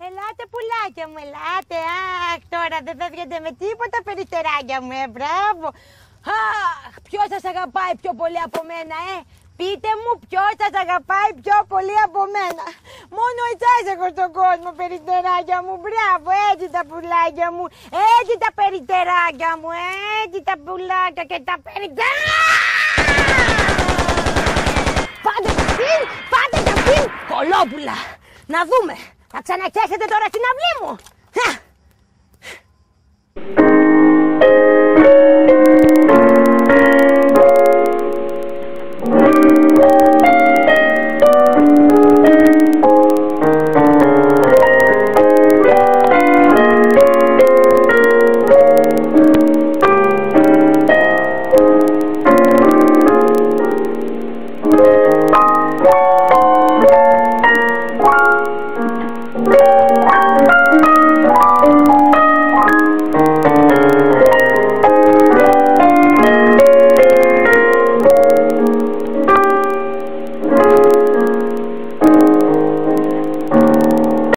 Ελάτε πουλάκια μου, ελάτε. Αχ, τώρα δεν φεύγετε με τίποτα περιστεράκια μου, μπράβο. Αχ, ποιος σας αγαπάει πιο πολύ από μένα, Πείτε μου ποιος σας αγαπάει πιο πολύ από μένα. Μόνο εσάς έχω στον κόσμο, περιστεράκια μου. Μπράβο, έτσι τα πουλάκια μου. Έτσι τα περιστεράκια μου. Έτσι τα πουλάκια και τα περιστεράκια. Πάτε αυτήν, πάτε κι αυτήν. Κολόπουλα. Να δούμε. Θα ξανακέσετε τώρα στην αυλή μου.